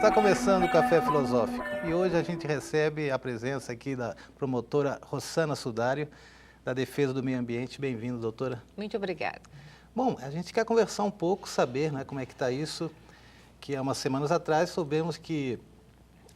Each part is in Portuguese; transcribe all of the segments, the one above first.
Está começando o Café Filosófico e hoje a gente recebe a presença aqui da promotora Rossana Sudário, da Defesa do Meio Ambiente. Bem-vindo, doutora. Muito obrigada. Bom, a gente quer conversar um pouco, saber, né, como é que está isso, que há umas semanas atrás soubemos que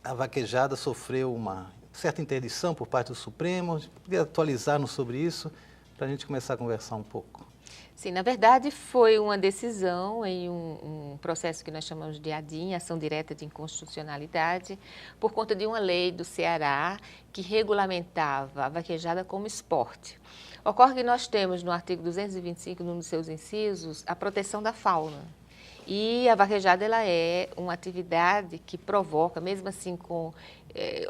a vaquejada sofreu uma certa interdição por parte do Supremo. A gente podia atualizar-nos sobre isso para a gente começar a conversar um pouco. Sim, na verdade foi uma decisão em um processo que nós chamamos de ADIM, Ação Direta de Inconstitucionalidade, por conta de uma lei do Ceará que regulamentava a vaquejada como esporte. Ocorre que nós temos no artigo 225, num dos seus incisos, a proteção da fauna. E a vaquejada ela é uma atividade que provoca, mesmo assim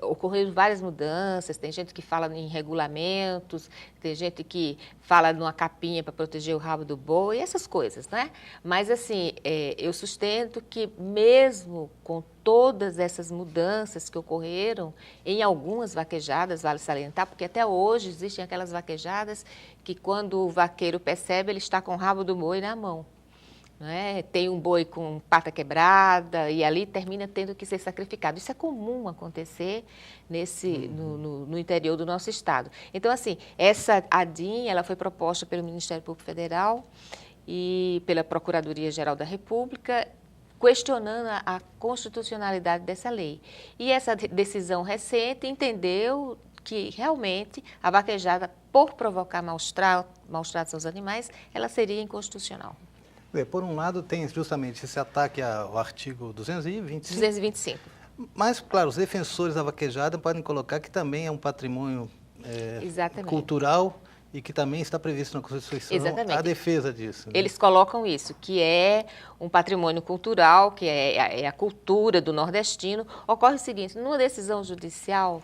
ocorreram várias mudanças, tem gente que fala em regulamentos, tem gente que fala numa capinha para proteger o rabo do boi, essas coisas, né? Mas assim, eu sustento que mesmo com todas essas mudanças que ocorreram em algumas vaquejadas, vale salientar, porque até hoje existem aquelas vaquejadas que quando o vaqueiro percebe, ele está com o rabo do boi na mão. Né? Tem um boi com pata quebrada e ali termina tendo que ser sacrificado. Isso é comum acontecer no interior do nosso estado. Então, assim, essa ADIM, ela foi proposta pelo Ministério Público Federal e pela Procuradoria-Geral da República, questionando a constitucionalidade dessa lei. E essa decisão recente entendeu que realmente a vaquejada, por provocar maus tratos aos animais, ela seria inconstitucional. Por um lado, tem justamente esse ataque ao artigo 225. 225. Mas, claro, os defensores da vaquejada podem colocar que também é um patrimônio cultural e que também está previsto na Constituição. Exatamente. A defesa disso. Né? Eles colocam isso, que é um patrimônio cultural, que é a cultura do nordestino. Ocorre o seguinte, numa decisão judicial,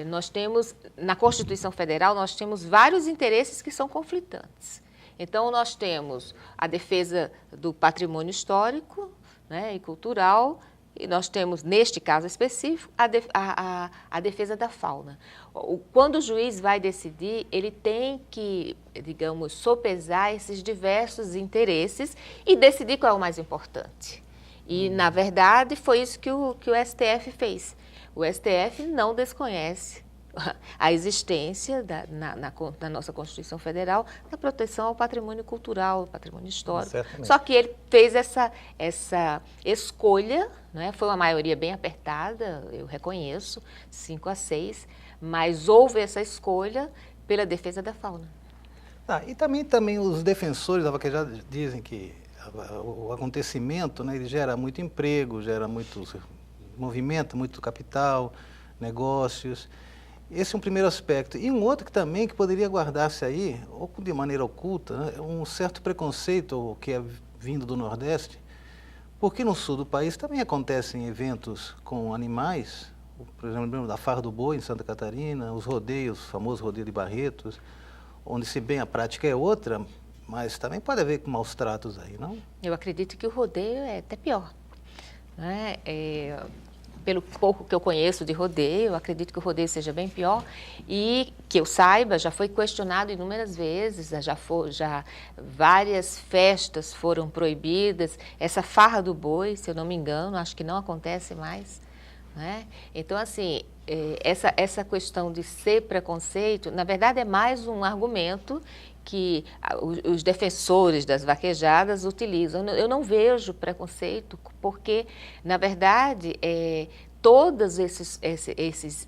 nós temos, na Constituição Federal, nós temos vários interesses que são conflitantes. Então, nós temos a defesa do patrimônio histórico, né, e cultural, e nós temos, neste caso específico, a defesa da fauna. Quando o juiz vai decidir, ele tem que, digamos, sopesar esses diversos interesses e decidir qual é o mais importante. E, na verdade, foi isso que o STF fez. O STF não desconhece a existência na nossa Constituição Federal da proteção ao patrimônio cultural, ao patrimônio histórico. Certamente. Só que ele fez essa escolha, né? Foi uma maioria bem apertada, eu reconheço, 5-6, mas houve essa escolha pela defesa da fauna. E também os defensores da vaquejada dizem que o acontecimento, né, ele gera muito emprego, gera muito movimento, muito capital, negócios. Esse é um primeiro aspecto. E um outro que poderia guardar-se aí, ou de maneira oculta, né, um certo preconceito que é vindo do Nordeste, porque no sul do país também acontecem eventos com animais, por exemplo, da Farra do Boi em Santa Catarina, os rodeios, o famoso rodeio de Barretos, onde se bem a prática é outra, mas também pode haver maus tratos aí, não? Eu acredito que o rodeio é até pior, né? Pelo pouco que eu conheço de rodeio, eu acredito que o rodeio seja bem pior e que eu saiba, já foi questionado inúmeras vezes, já várias festas foram proibidas, essa farra do boi, se eu não me engano, acho que não acontece mais, né? Então, assim, essa questão de ser preconceito, na verdade é mais um argumento que os defensores das vaquejadas utilizam. Eu não vejo preconceito porque, na verdade, todos esses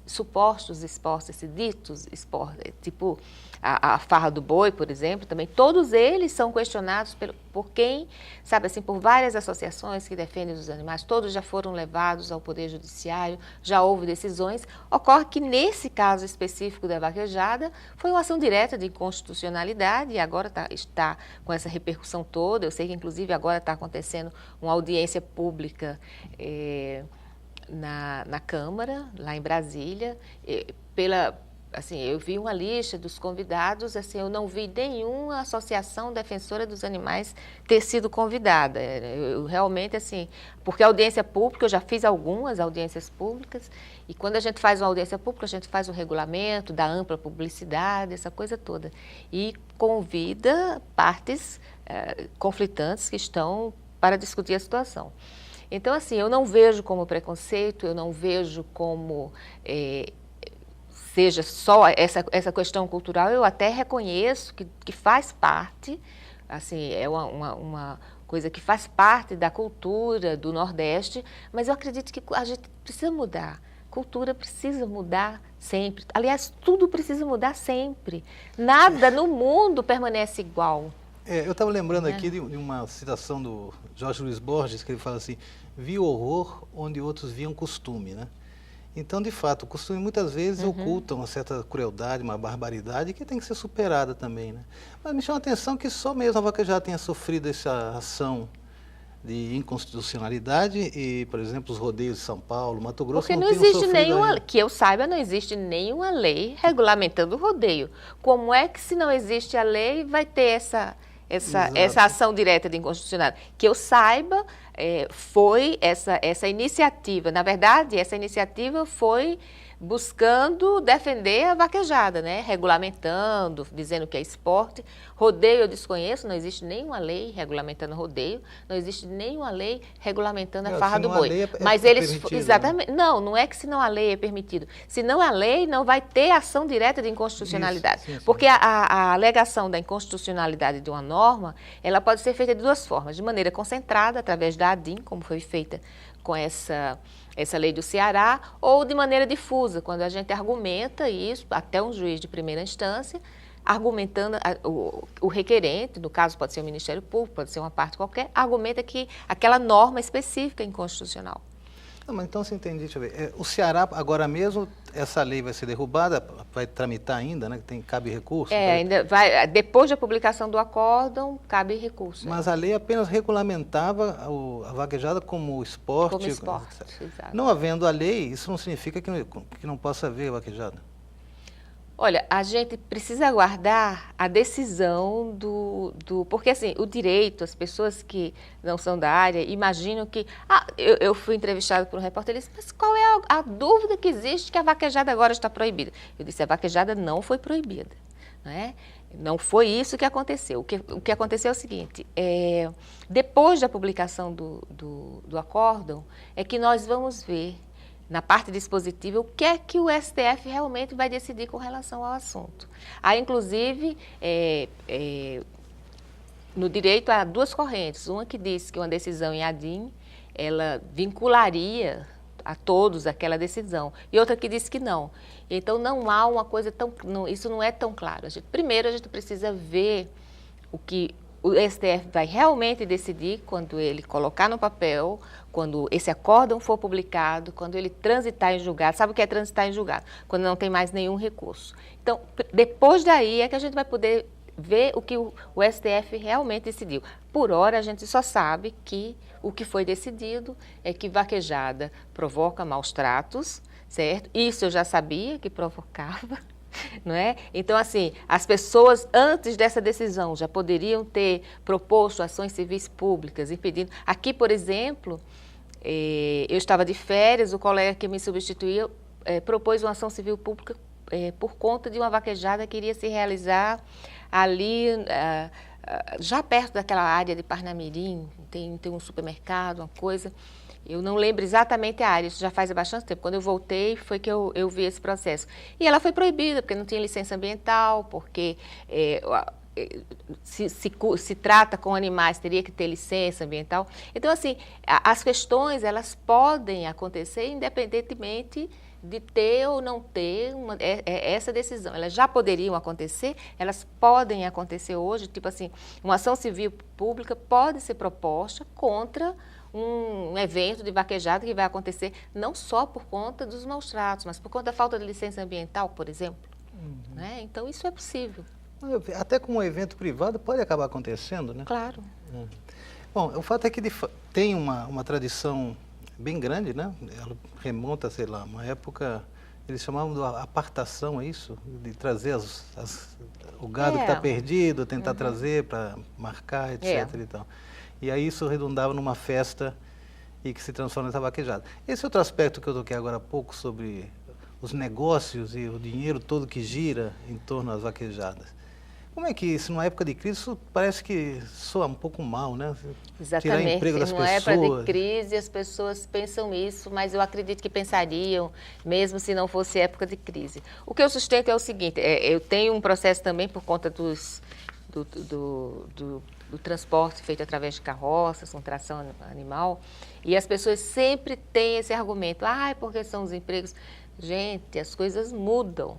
supostos esportes, esses ditos esportes, tipo a farra do boi, por exemplo, também, todos eles são questionados por quem, sabe assim, por várias associações que defendem os animais, todos já foram levados ao Poder Judiciário, já houve decisões. Ocorre que nesse caso específico da vaquejada, foi uma ação direta de inconstitucionalidade e agora está com essa repercussão toda. Eu sei que, inclusive, agora está acontecendo uma audiência pública na Câmara, lá em Brasília, assim, eu vi uma lista dos convidados, assim, eu não vi nenhuma associação defensora dos animais ter sido convidada. Eu realmente, assim, porque a audiência pública, eu já fiz algumas audiências públicas, e quando a gente faz uma audiência pública, a gente faz o regulamento, dá ampla publicidade, essa coisa toda. E convida partes conflitantes que estão para discutir a situação. Então, assim, eu não vejo como preconceito, eu não vejo como seja só essa questão cultural. Eu até reconheço que faz parte, assim, é uma coisa que faz parte da cultura do Nordeste, mas eu acredito que a gente precisa mudar. Cultura precisa mudar sempre. Aliás, tudo precisa mudar sempre. Nada no mundo permanece igual. Eu estava lembrando aqui de uma citação do Jorge Luiz Borges, que ele fala assim: vi o horror onde outros viam costume, né? Então, de fato, o costume muitas vezes oculta uma certa crueldade, uma barbaridade que tem que ser superada também, né? Mas me chama a atenção que só mesmo a Vaquejada tenha sofrido essa ação de inconstitucionalidade e, por exemplo, os rodeios de São Paulo, Mato Grosso Porque não não tenham existe sofrido nenhuma, ainda. que eu saiba, não existe nenhuma lei regulamentando o rodeio. Como é que, se não existe a lei, vai ter essa ação direta de inconstitucionalidade? Que eu saiba, foi essa iniciativa. Na verdade, essa iniciativa foi buscando defender a vaquejada, né? Regulamentando, dizendo que é esporte. Rodeio eu desconheço, não existe nenhuma lei regulamentando rodeio, não existe nenhuma lei regulamentando a farra do boi. Mas eles, exatamente, né? Não é que se não a lei é permitido. Se não a lei, não vai ter ação direta de inconstitucionalidade. Isso, sim. Porque a alegação da inconstitucionalidade de uma norma, ela pode ser feita de duas formas: de maneira concentrada, através da ADIM, como foi feita com essa lei do Ceará, ou de maneira difusa, quando a gente argumenta isso, até um juiz de primeira instância, argumentando, o requerente, no caso pode ser o Ministério Público, pode ser uma parte qualquer, argumenta que aquela norma específica é inconstitucional. Não, mas então, se entendi, deixa eu ver. O Ceará, agora mesmo, essa lei vai ser derrubada, vai tramitar ainda, né? Cabe recurso? Ainda vai, depois da publicação do acórdão, cabe recurso. Mas a lei apenas regulamentava a vaquejada como esporte. Como esporte, exato. Não havendo a lei, isso não significa que não possa haver vaquejada? Olha, a gente precisa aguardar a decisão porque assim, o direito, as pessoas que não são da área imaginam que... eu fui entrevistada por um repórter, ele disse: mas qual é a dúvida que existe que a vaquejada agora está proibida? Eu disse: a vaquejada não foi proibida, né? Não foi isso que aconteceu. O que aconteceu é o seguinte: depois da publicação do acórdão, é que nós vamos ver, na parte dispositiva, o que é que o STF realmente vai decidir com relação ao assunto. Há, inclusive, no direito, há duas correntes. Uma que diz que uma decisão em ADIM, ela vincularia a todos aquela decisão, e outra que diz que não. Então, não há uma coisa isso não é tão claro. Primeiro, a gente precisa ver o que o STF vai realmente decidir quando ele colocar no papel, quando esse acórdão for publicado, quando ele transitar em julgado. Sabe o que é transitar em julgado? Quando não tem mais nenhum recurso. Então, depois daí é que a gente vai poder ver o que o STF realmente decidiu. Por hora, a gente só sabe que o que foi decidido é que vaquejada provoca maus tratos, certo? Isso eu já sabia que provocava. Não é? Então, assim, as pessoas, antes dessa decisão, já poderiam ter proposto ações civis públicas, impedindo... Aqui, por exemplo, eu estava de férias, o colega que me substituía propôs uma ação civil pública por conta de uma vaquejada que iria se realizar ali, já perto daquela área de Parnamirim, tem um supermercado, uma coisa... Eu não lembro exatamente a área, isso já faz bastante tempo. Quando eu voltei, foi que eu vi esse processo. E ela foi proibida, porque não tinha licença ambiental, porque se trata com animais, teria que ter licença ambiental. Então, assim, as questões, elas podem acontecer independentemente de ter ou não ter essa decisão. Elas já poderiam acontecer, elas podem acontecer hoje, tipo assim, uma ação civil pública pode ser proposta contra um evento de vaquejada que vai acontecer não só por conta dos maus tratos, mas por conta da falta de licença ambiental, por exemplo. Né? Então, isso é possível. Até com um evento privado pode acabar acontecendo, né? Claro. Bom, o fato é que tem uma tradição bem grande, né? Ela remonta, sei lá, uma época, eles chamavam de apartação, é isso? De trazer o gado que está perdido, tentar trazer para marcar, etc. E tal. E aí isso redundava numa festa e que se transforma nessa vaquejada. Esse outro aspecto que eu toquei agora há pouco sobre os negócios e o dinheiro todo que gira em torno das vaquejadas. Como é que isso, numa época de crise, isso parece que soa um pouco mal, né? Tirar Exatamente. emprego das Numa época de pessoas. crise, as pessoas pensam isso, mas eu acredito que pensariam, mesmo se não fosse época de crise. O que eu sustento é o seguinte, eu tenho um processo também por conta do transporte feito através de carroças, com tração animal, e as pessoas sempre têm esse argumento, porque são os empregos. Gente, as coisas mudam.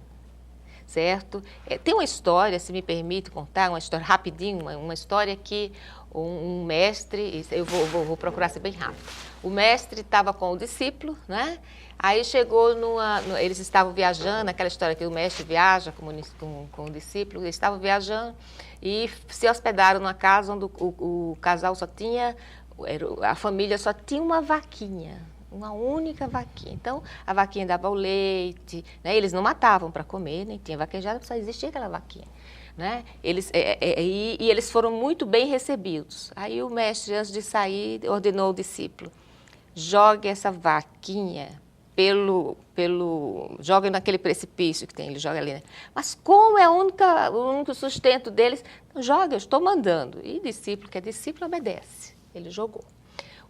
Certo? Tem uma história, se me permite contar, uma história rapidinho, uma história que um mestre, eu vou procurar ser bem rápido. O mestre estava com o discípulo, né? Aí chegou eles estavam viajando, aquela história que o mestre viaja com o discípulo, eles estavam viajando e se hospedaram numa casa onde o casal só tinha, a família só tinha uma vaquinha. Uma única vaquinha. Então, a vaquinha dava o leite, né? Eles não matavam para comer, nem tinha vaquejada, só existia aquela vaquinha. Né? E eles foram muito bem recebidos. Aí o mestre, antes de sair, ordenou ao discípulo, jogue essa vaquinha joga naquele precipício que tem, ele joga ali. Né? Mas como é o único sustento deles? Joga, eu estou mandando. E discípulo, que é discípulo, obedece. Ele jogou.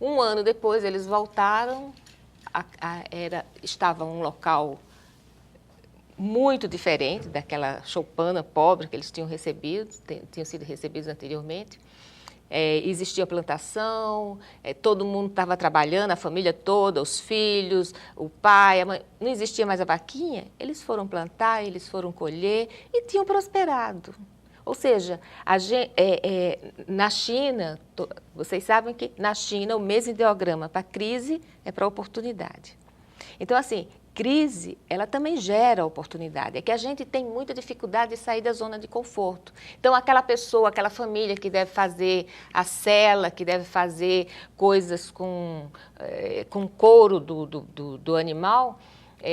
Um ano depois, eles voltaram, estava um local muito diferente daquela choupana pobre que eles tinham sido recebidos anteriormente. Existia plantação, todo mundo estava trabalhando, a família toda, os filhos, o pai, a mãe. Não existia mais a vaquinha, eles foram plantar, eles foram colher e tinham prosperado. Ou seja, na China, vocês sabem que na China o mesmo ideograma para crise é para oportunidade. Então, assim, crise, ela também gera oportunidade. É que a gente tem muita dificuldade de sair da zona de conforto. Então, aquela pessoa, aquela família que deve fazer a sela, que deve fazer coisas com couro do animal,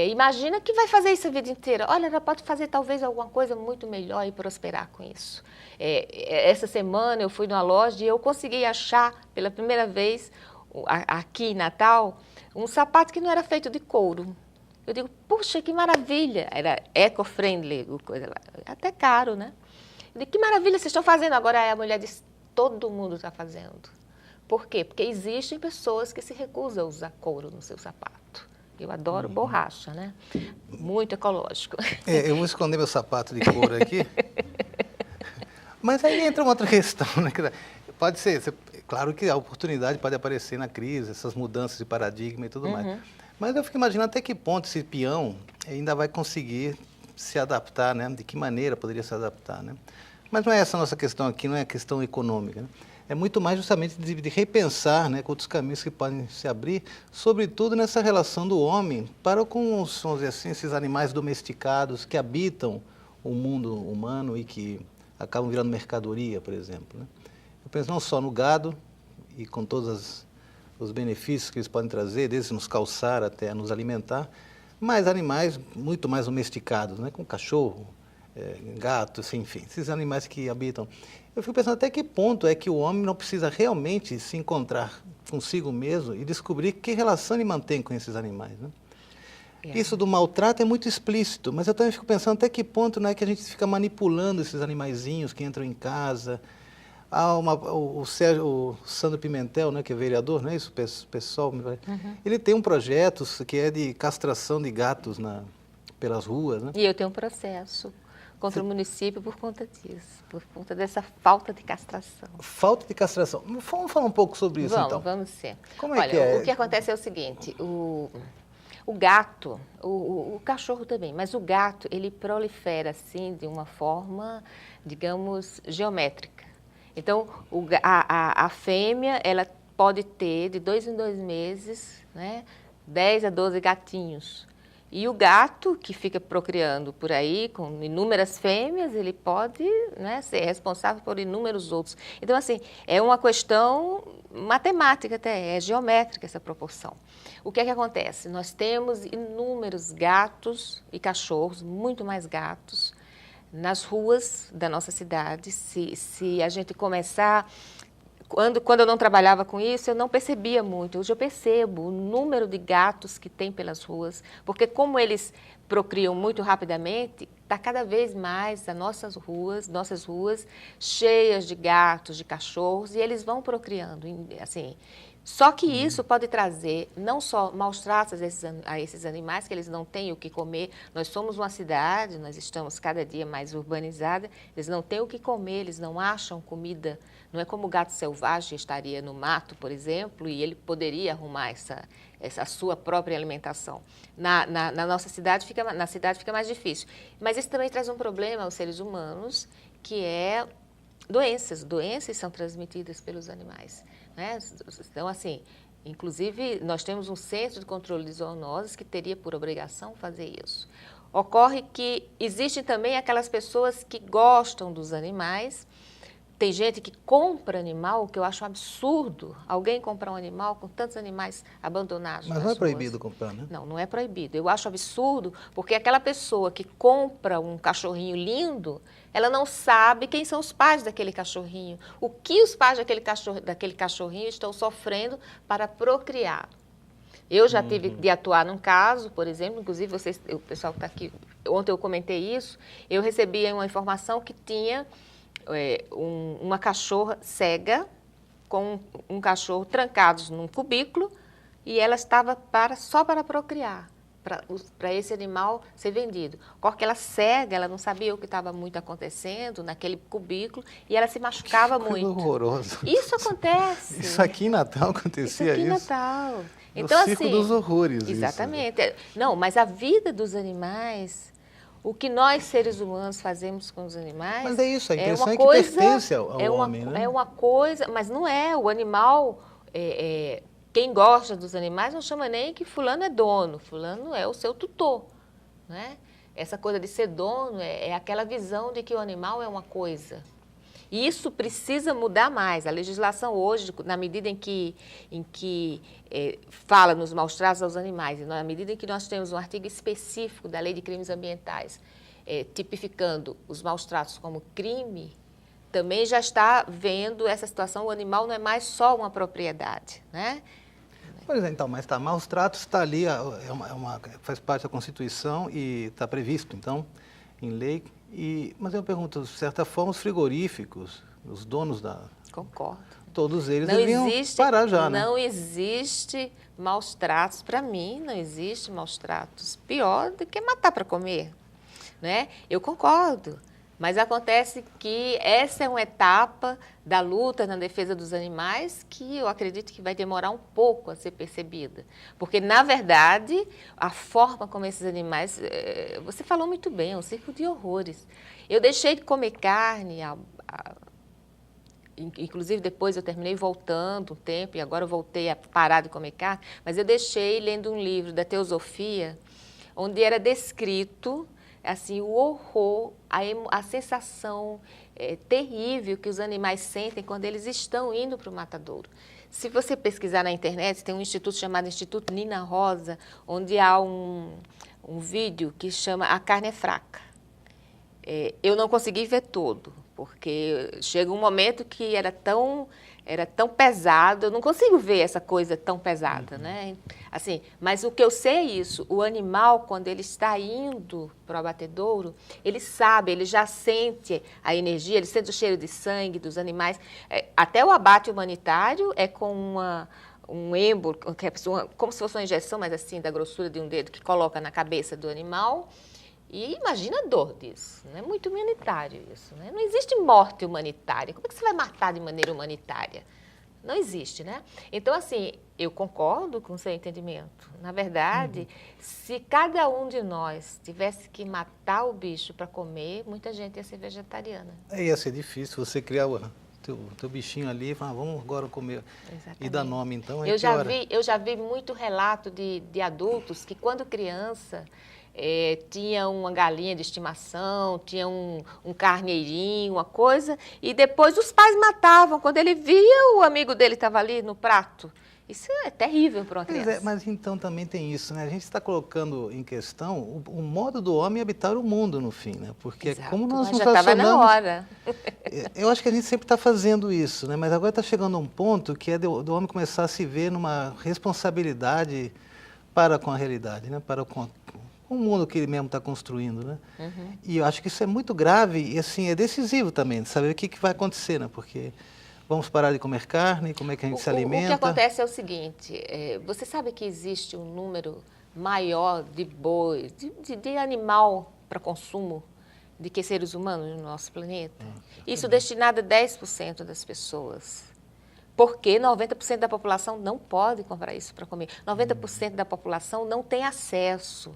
imagina que vai fazer isso a vida inteira. Olha, ela pode fazer talvez alguma coisa muito melhor e prosperar com isso. Essa semana eu fui numa loja e eu consegui achar pela primeira vez, aqui em Natal, um sapato que não era feito de couro. Eu digo, puxa, que maravilha. Era eco-friendly, coisa lá. Até caro, né? Eu digo, que maravilha vocês estão fazendo. Agora a mulher disse, todo mundo está fazendo. Por quê? Porque existem pessoas que se recusam a usar couro no seu sapato. Eu adoro borracha, né? Muito ecológico. Eu vou esconder meu sapato de couro aqui. Mas aí entra uma outra questão, né? Pode ser, claro que a oportunidade pode aparecer na crise, essas mudanças de paradigma e tudo mais. Mas eu fico imaginando até que ponto esse peão ainda vai conseguir se adaptar, né? De que maneira poderia se adaptar, né? Mas não é essa a nossa questão aqui, não é a questão econômica, né? É muito mais justamente de repensar, né, com outros caminhos que podem se abrir, sobretudo nessa relação do homem para com os, vamos dizer assim, esses animais domesticados que habitam o mundo humano e que acabam virando mercadoria, por exemplo. Né? Eu penso não só no gado e com todos os benefícios que eles podem trazer, desde nos calçar até nos alimentar, mas animais muito mais domesticados, né, como cachorro, gato, enfim, esses animais que habitam. Eu fico pensando até que ponto é que o homem não precisa realmente se encontrar consigo mesmo e descobrir que relação ele mantém com esses animais, né? Isso do maltrato é muito explícito, mas eu também fico pensando até que ponto não é que a gente fica manipulando esses animaizinhos que entram em casa. O Sandro Pimentel, né, que é vereador, não é isso, pessoal? Ele tem um projeto que é de castração de gatos pelas ruas, né? E eu tenho um processo contra o município por conta disso, por conta dessa falta de castração. Falta de castração. Vamos falar um pouco sobre isso, então. Vamos sim. Como Olha, que é? O que acontece é o seguinte, o gato, o cachorro também, mas o gato, ele prolifera, assim, de uma forma, digamos, geométrica. Então, a fêmea, ela pode ter, de 2 em 2 meses, né, 10 a 12 gatinhos. E o gato, que fica procriando por aí, com inúmeras fêmeas, ele pode, né, ser responsável por inúmeros outros. Então, assim, é uma questão matemática até, é geométrica essa proporção. O que é que acontece? Nós temos inúmeros gatos e cachorros, muito mais gatos, nas ruas da nossa cidade. Se a gente começar Quando eu não trabalhava com isso, eu não percebia muito. Hoje eu percebo o número de gatos que tem pelas ruas, porque como eles procriam muito rapidamente, está cada vez mais as nossas ruas cheias de gatos, de cachorros, e eles vão procriando, assim. Só que isso pode trazer não só maus tratos a esses animais, que eles não têm o que comer. Nós somos uma cidade, nós estamos cada dia mais urbanizada, eles não têm o que comer, eles não acham comida. Não é como o gato selvagem estaria no mato, por exemplo, e ele poderia arrumar essa sua própria alimentação. Na nossa cidade fica mais difícil. Mas isso também traz um problema aos seres humanos, que é doenças. Doenças são transmitidas pelos animais. Né? Então, assim, inclusive, nós temos um centro de controle de zoonoses que teria por obrigação fazer isso. Ocorre que existem também aquelas pessoas que gostam dos animais. Tem gente que compra animal, que eu acho um absurdo. Alguém comprar um animal com tantos animais abandonados. Mas não é proibido comprar, né? Não, não é proibido. Eu acho absurdo, porque aquela pessoa que compra um cachorrinho lindo, ela não sabe quem são os pais daquele cachorrinho. O que os pais daquele cachorrinho estão sofrendo para procriar. Eu já tive de atuar num caso, por exemplo, inclusive o pessoal que está aqui, ontem eu comentei isso, eu recebi uma informação que tinha uma cachorra cega com um cachorro trancados num cubículo e ela estava só para procriar, para esse animal ser vendido. Porque ela cega, ela não sabia o que estava muito acontecendo naquele cubículo e ela se machucava muito. Horroroso. Isso acontece. Isso aqui em Natal acontecia isso? Aqui em Natal. Então, o circo dos horrores. Exatamente. Isso. Não, mas a vida dos animais, o que nós seres humanos fazemos com os animais... Mas é isso, a impressão é que pertence ao homem, né? É uma coisa, mas não é. O animal, quem gosta dos animais não chama nem que fulano é dono, fulano é o seu tutor, né? Essa coisa de ser dono é aquela visão de que o animal é uma coisa. E isso precisa mudar mais. A legislação hoje, na medida em que fala nos maus tratos aos animais, e na medida em que nós temos um artigo específico da Lei de Crimes Ambientais, tipificando os maus tratos como crime, também já está vendo essa situação. O animal não é mais só uma propriedade, né? Pois é, então, mas maus tratos está ali, faz parte da Constituição e está previsto, então, em lei. Mas eu pergunto, de certa forma, os frigoríficos, os donos da... Concordo. Todos eles deviam parar já, né? Não existe maus tratos, para mim, não existe maus tratos. Pior do que matar para comer, né? Eu concordo, mas acontece que essa é uma etapa da luta na defesa dos animais que eu acredito que vai demorar um pouco a ser percebida. Porque, na verdade, a forma como esses animais... Você falou muito bem, é um circo de horrores. Eu deixei de comer carne, inclusive depois eu terminei voltando um tempo, e agora eu voltei a parar de comer carne, mas eu deixei lendo um livro da Teosofia, onde era descrito assim, o horror, a sensação terrível que os animais sentem quando eles estão indo para o matadouro. Se você pesquisar na internet, tem um instituto chamado Instituto Nina Rosa, onde há um vídeo que chama A Carne é Fraca. Eu não consegui ver todo, porque chega um momento que era tão pesado, eu não consigo ver essa coisa tão pesada, né? Assim, mas o que eu sei é isso, o animal, quando ele está indo para o abatedouro, ele sabe, ele já sente a energia, ele sente o cheiro de sangue dos animais. Até o abate humanitário é com um êmbolo, como se fosse uma injeção, mas assim, da grossura de um dedo, que coloca na cabeça do animal. E imagina a dor disso, é muito humanitário isso, né? Não existe morte humanitária. Como é que você vai matar de maneira humanitária? Não existe, né? Então, assim, eu concordo com o seu entendimento. Na verdade, se cada um de nós tivesse que matar o bicho para comer, muita gente ia ser vegetariana. Ia ser difícil você criar o teu bichinho ali e falar, vamos agora comer. Exatamente. E dar nome, então, eu já vi muito relato de adultos que, quando criança... tinha uma galinha de estimação, tinha um carneirinho, uma coisa, e depois os pais matavam. Quando ele via, o amigo dele estava ali no prato. Isso é terrível para uma criança. Pois é, mas então também tem isso, né? A gente está colocando em questão o modo do homem habitar o mundo, no fim, né? Porque Exato, como nós mas nos já estava na relacionamos... hora. Eu acho que a gente sempre está fazendo isso, né? Mas agora está chegando a um ponto que é do homem começar a se ver numa responsabilidade para com a realidade, né? Para com o mundo que ele mesmo está construindo, né? Uhum. E eu acho que isso é muito grave e, assim, é decisivo também, de saber o que vai acontecer, né? Porque vamos parar de comer carne, como é que a gente se alimenta? O que acontece é o seguinte, você sabe que existe um número maior de bois, de animal para consumo, de que seres humanos no nosso planeta? Isso destinado a 10% das pessoas. Porque 90% da população não pode comprar isso para comer. 90% da população não tem acesso.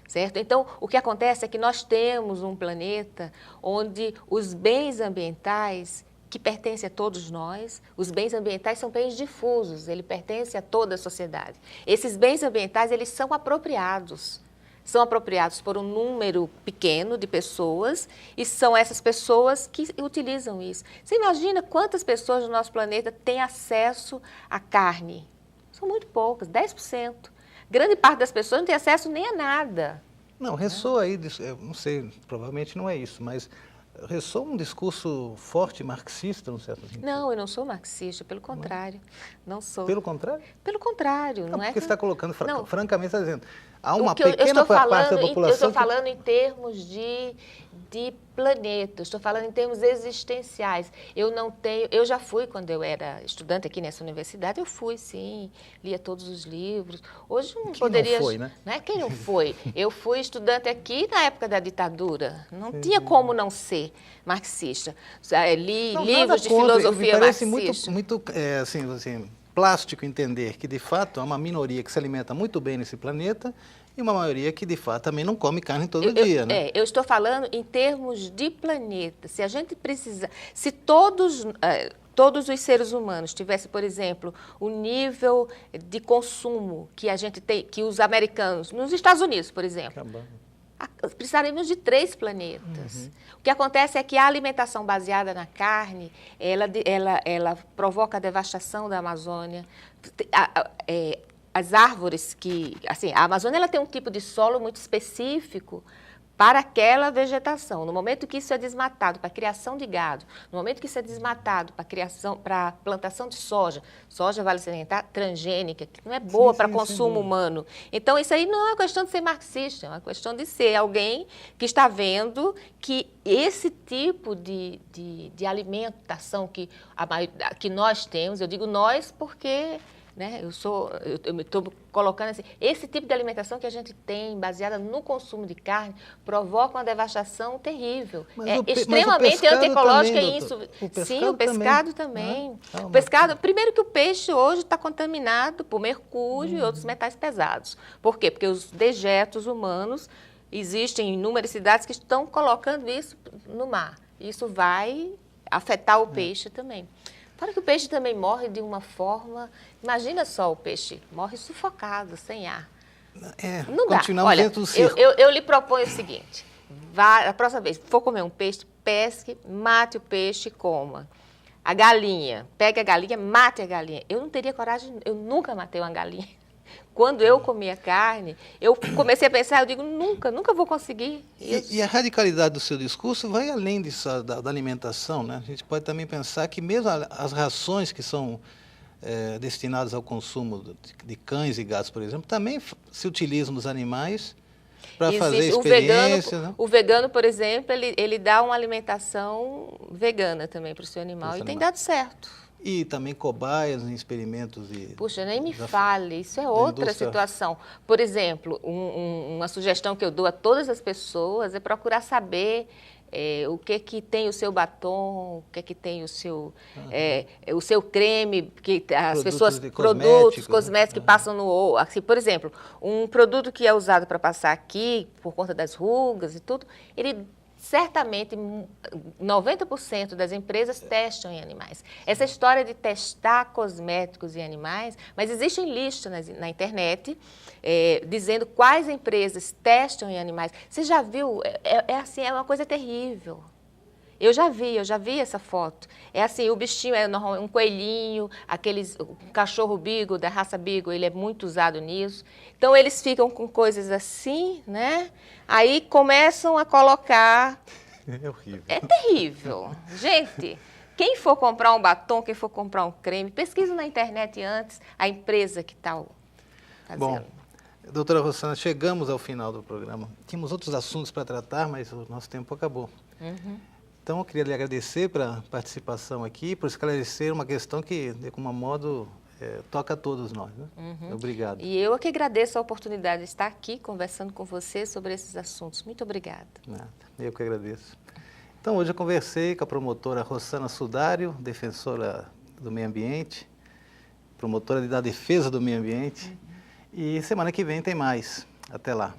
Certo? Então, o que acontece é que nós temos um planeta onde os bens ambientais, que pertencem a todos nós, os bens ambientais são bens difusos, ele pertence a toda a sociedade. Esses bens ambientais, eles são apropriados por um número pequeno de pessoas e são essas pessoas que utilizam isso. Você imagina quantas pessoas no nosso planeta têm acesso à carne? São muito poucas, 10%. Grande parte das pessoas não tem acesso nem a nada. Não, ressoa aí, eu não sei, provavelmente não é isso, mas ressoa um discurso forte marxista, no certo sentido. Não, eu não sou marxista, pelo contrário, não sou. Pelo contrário? Pelo contrário, não é? Porque você está colocando, não. francamente, está dizendo, há uma eu pequena parte da eu população... estou falando em termos de planeta, estou falando em termos existenciais. Eu já fui, quando eu era estudante aqui nessa universidade, eu fui, sim, lia todos os livros. Hoje não poderia... Quem não foi, né? Não é quem não foi. Eu fui estudante aqui na época da ditadura, não tinha como não ser marxista. Li livros de filosofia parece marxista. muito assim, plástico entender que, de fato, há uma minoria que se alimenta muito bem nesse planeta e uma maioria que, de fato, também não come carne todo dia, né? Eu estou falando em termos de planeta. Se a gente precisa... Se todos os seres humanos tivessem, por exemplo, o nível de consumo que a gente tem, que os americanos, nos Estados Unidos, por exemplo, precisaríamos de 3 planetas. O que acontece é que a alimentação baseada na carne, ela provoca a devastação da Amazônia. As árvores que... Assim, a Amazônia ela tem um tipo de solo muito específico para aquela vegetação. No momento que isso é desmatado para a criação de gado, no momento que isso é desmatado para a plantação de soja, vale salientar, transgênica, que não é boa para consumo humano. Então, isso aí não é uma questão de ser marxista, é uma questão de ser alguém que está vendo que esse tipo de alimentação que nós temos, eu digo nós porque... Né? Eu me estou colocando assim, esse tipo de alimentação que a gente tem, baseada no consumo de carne, provoca uma devastação terrível. Extremamente antiecológica e isso. Sim, o pescado também. Né? O pescado, primeiro que o peixe hoje está contaminado por mercúrio e outros metais pesados. Por quê? Porque os dejetos humanos existem em inúmeras cidades que estão colocando isso no mar. Isso vai afetar o peixe também. Fora que o peixe também morre de uma forma... Imagina só, o peixe morre sufocado, sem ar. Não dá. Olha, dentro do circo. Eu lhe proponho o seguinte, a próxima vez, for comer um peixe, pesque, mate o peixe e coma. A galinha, pegue a galinha, mate a galinha. Eu não teria coragem, eu nunca matei uma galinha. Quando eu comia carne, eu comecei a pensar, eu digo, nunca vou conseguir. E a radicalidade do seu discurso vai além disso, da alimentação, né? A gente pode também pensar que mesmo as rações que são destinadas ao consumo de cães e gatos, por exemplo, também se utilizam dos animais para fazer experiências. O vegano, por exemplo, ele dá uma alimentação vegana também para o seu animal e tem dado certo. E também cobaias em experimentos de... Puxa, nem me fale, isso é outra situação. Por exemplo, uma sugestão que eu dou a todas as pessoas é procurar saber o que tem o seu batom, o que tem o seu creme, que as pessoas... Produtos cosméticos que passam no... Assim, por exemplo, um produto que é usado para passar aqui, por conta das rugas e tudo, ele... Certamente, 90% das empresas testam em animais. Essa história de testar cosméticos em animais, mas existem listas na internet dizendo quais empresas testam em animais. Você já viu? Assim, é uma coisa terrível. Eu já vi essa foto. É assim, o bichinho é um coelhinho, um cachorro beagle, da raça beagle, ele é muito usado nisso. Então, eles ficam com coisas assim, né? Aí começam a colocar... É horrível. É terrível. Gente, quem for comprar um batom, quem for comprar um creme, pesquisa na internet antes a empresa que está fazendo. Bom, doutora Rossana, chegamos ao final do programa. Tínhamos outros assuntos para tratar, mas o nosso tempo acabou. Então, eu queria lhe agradecer pela participação aqui, por esclarecer uma questão que, de algum modo, toca a todos nós. Né? Obrigado. E eu é que agradeço a oportunidade de estar aqui conversando com você sobre esses assuntos. Muito obrigada. Nada, eu que agradeço. Então, hoje eu conversei com a promotora Rossana Sudário, defensora do meio ambiente, promotora da defesa do meio ambiente. E semana que vem tem mais. Até lá.